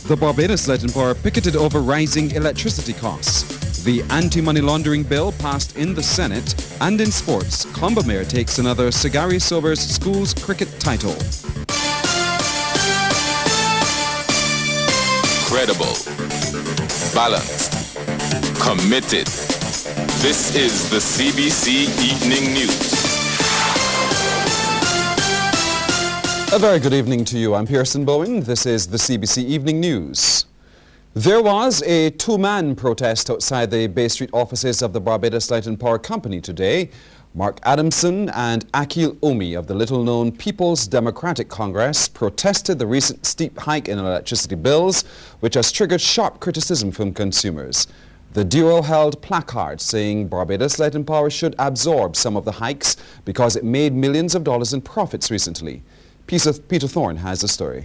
The Barbados Light and Power picketed over rising electricity costs. The anti-money laundering bill passed in the Senate. And in sports, Colombo Mayor takes another Sagari Sobers Schools cricket title. Credible, balanced, committed. This is the CBC Evening News. A very good evening to you. I'm Pearson Bowen. This is the CBC Evening News. There was a two-man protest outside the Bay Street offices of the Barbados Light and Power Company today. Mark Adamson and Akil Omi of the little-known People's Democratic Congress protested the recent steep hike in electricity bills, which has triggered sharp criticism from consumers. The duo held placards saying Barbados Light and Power should absorb some of the hikes because it made millions of dollars in profits recently. Peter Thorne has the story.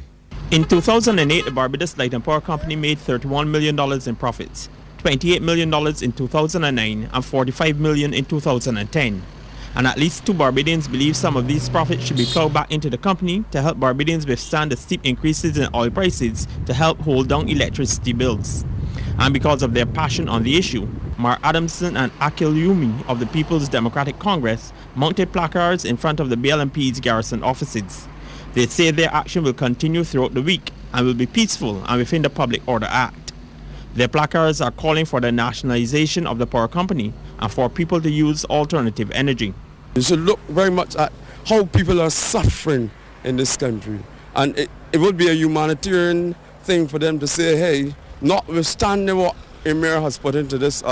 In 2008, the Barbados Light and Power Company made $31 million in profits, $28 million in 2009 and $45 million in 2010. And at least two Barbadians believe some of these profits should be plowed back into the company to help Barbadians withstand the steep increases in oil prices to help hold down electricity bills. And because of their passion on the issue, Mark Adamson and Akil Yumi of the People's Democratic Congress mounted placards in front of the BLMP's garrison offices. They say their action will continue throughout the week and will be peaceful and within the Public Order Act. Their placards are calling for the nationalization of the power company and for people to use alternative energy. You should look very much at how people are suffering in this country. And it would be a humanitarian thing for them to say, hey, notwithstanding what Emir has put into this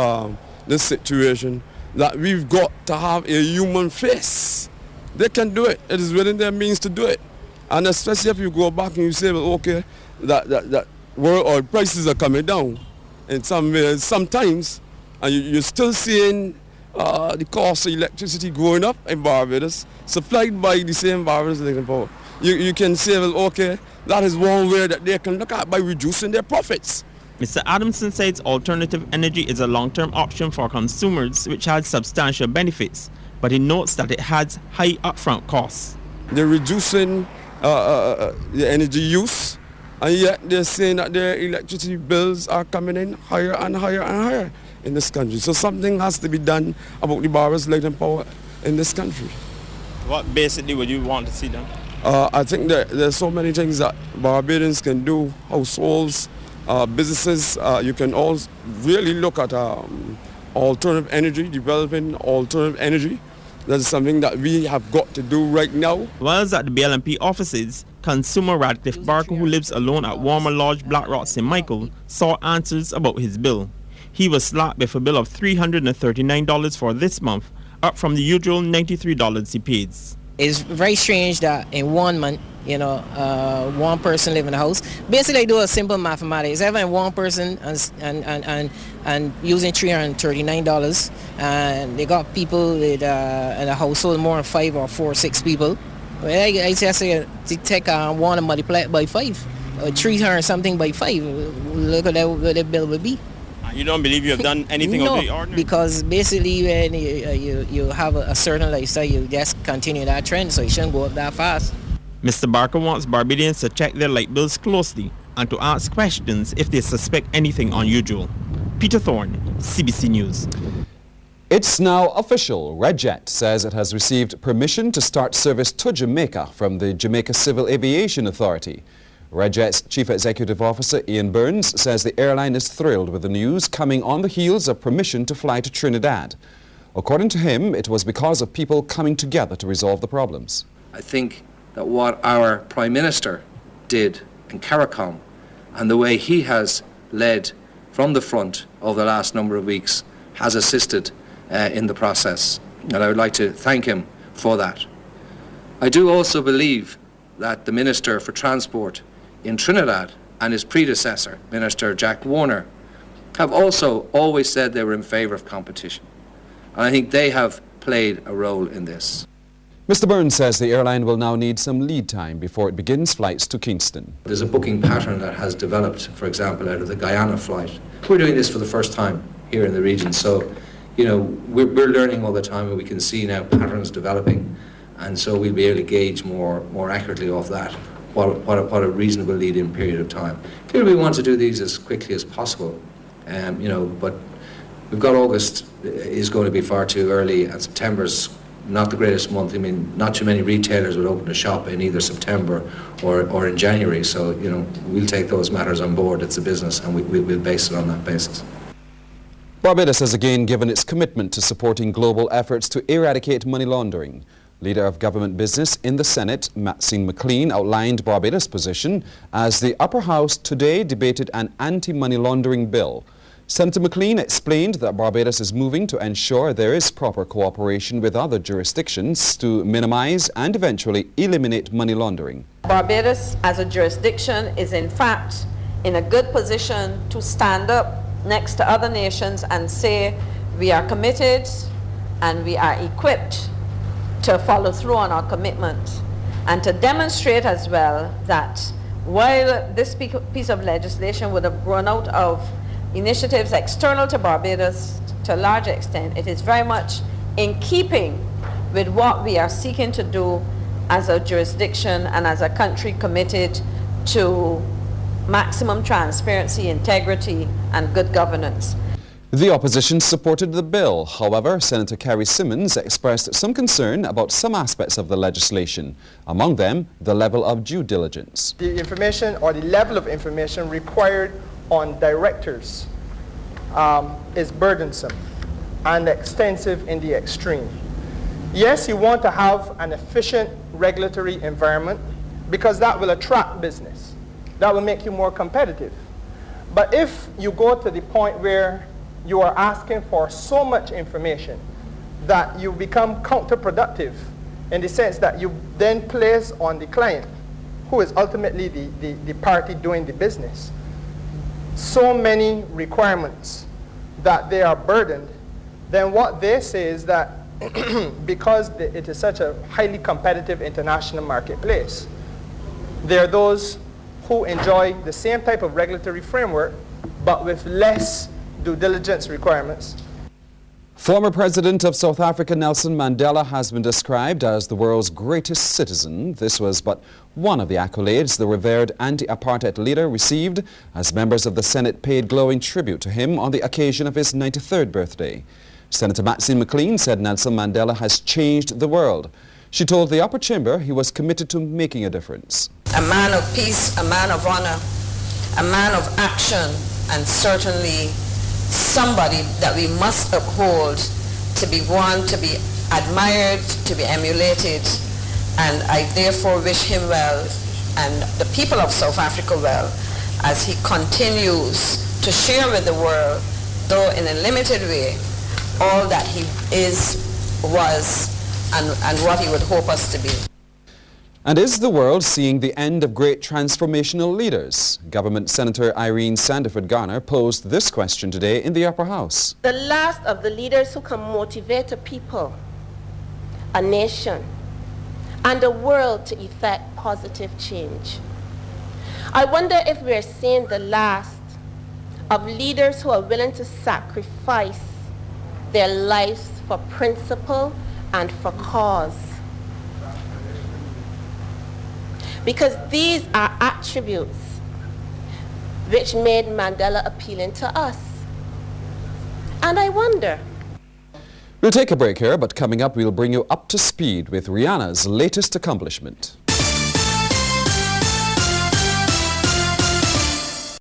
situation, that we've got to have a human face. They can do it. It is within their means to do it. And especially if you go back and you say, well, okay, that world oil prices are coming down in some ways, sometimes, and you're still seeing the cost of electricity going up in Barbados, supplied by the same Barbados Light and Power. You can say, well, okay, that is one way that they can look at by reducing their profits. Mr. Adamson says alternative energy is a long-term option for consumers, which has substantial benefits, but he notes that it has high upfront costs. They're reducing the energy use, and yet they're saying that their electricity bills are coming in higher and higher and higher in this country. So something has to be done about the Barbados Light and Power in this country. What basically would you want to see done? I think that there's so many things that Barbadians can do, households, businesses. You can all really look at alternative energy, developing alternative energy. That's something that we have got to do right now. Whilst at the BLMP offices, consumer Radcliffe Barker, who lives alone at Warmer Lodge, Black Rock, St. Michael, saw answers about his bill. He was slapped with a bill of $339 for this month, up from the usual $93 he pays. It's very strange that in 1 month, one person live in the house. Basically, I do a simple mathematics. Having one person and using $339, and they got people with in a household more than 5 or 4 or 6 people. Well, I just say to take one and multiply it by 5, or 300 something by 5. Look at what that bill would be. You don't believe you have done anything no, of the ordinary? Because basically when you have a certain lifestyle, you just continue that trend, so you shouldn't go up that fast. Mr. Barker wants Barbadians to check their light bills closely and to ask questions if they suspect anything unusual. Peter Thorne, CBC News. It's now official. RedJet says it has received permission to start service to Jamaica from the Jamaica Civil Aviation Authority. RedJet's Chief Executive Officer Ian Burns says the airline is thrilled with the news coming on the heels of permission to fly to Trinidad. According to him, it was because of people coming together to resolve the problems. I think that what our Prime Minister did in CARICOM and the way he has led from the front over the last number of weeks has assisted in the process, and I would like to thank him for that. I do also believe that the Minister for Transport in Trinidad and his predecessor, Minister Jack Warner, have also always said they were in favour of competition. And I think they have played a role in this. Mr. Burns says the airline will now need some lead time before it begins flights to Kingston. There's a booking pattern that has developed, for example, out of the Guyana flight. We're doing this for the first time here in the region, so we're learning all the time, and we can see now patterns developing, and so we'll be able to gauge more accurately off that what a reasonable lead-in period of time. Clearly we want to do these as quickly as possible, you know, but we've got August is going to be far too early, and September's not the greatest month. I mean, not too many retailers would open a shop in either September or in January, so, you know, we'll take those matters on board. It's a business, and we'll base it on that basis. Barbados has again given its commitment to supporting global efforts to eradicate money laundering. Leader of Government Business in the Senate, Maxine McLean, outlined Barbados' position as the Upper House today debated an anti-money laundering bill. Senator McLean explained that Barbados is moving to ensure there is proper cooperation with other jurisdictions to minimize and eventually eliminate money laundering. Barbados as a jurisdiction is in fact in a good position to stand up next to other nations and say we are committed and we are equipped to follow through on our commitment, and to demonstrate as well that while this piece of legislation would have grown out of initiatives external to Barbados to a large extent, it is very much in keeping with what we are seeking to do as a jurisdiction and as a country committed to maximum transparency, integrity, and good governance. The opposition supported the bill. However, Senator Carrie Simmons expressed some concern about some aspects of the legislation, among them the level of due diligence. The information or the level of information required on directors is burdensome and extensive in the extreme. Yes, you want to have an efficient regulatory environment because that will attract business. That will make you more competitive. But if you go to the point where you are asking for so much information that you become counterproductive in the sense that you then place on the client, who is ultimately the party doing the business, so many requirements that they are burdened, then what they say is that because it is such a highly competitive international marketplace, there are those who enjoy the same type of regulatory framework but with less due diligence requirements. Former President of South Africa Nelson Mandela has been described as the world's greatest citizen. This was but one of the accolades the revered anti-apartheid leader received as members of the Senate paid glowing tribute to him on the occasion of his 93rd birthday. Senator Maxine McLean said Nelson Mandela has changed the world. She told the upper chamber he was committed to making a difference. A man of peace, a man of honor, a man of action, and certainly somebody that we must uphold, to be one, to be admired, to be emulated, and I therefore wish him well and the people of South Africa well as he continues to share with the world, though in a limited way, all that he is, was, and what he would hope us to be. And is the world seeing the end of great transformational leaders? Government Senator Irene Sandiford Garner posed this question today in the Upper House. The last of the leaders who can motivate a people, a nation, and the world to effect positive change. I wonder if we're seeing the last of leaders who are willing to sacrifice their lives for principle and for cause. Because these are attributes which made Mandela appealing to us. And I wonder. We'll take a break here, but coming up we'll bring you up to speed with Rihanna's latest accomplishment.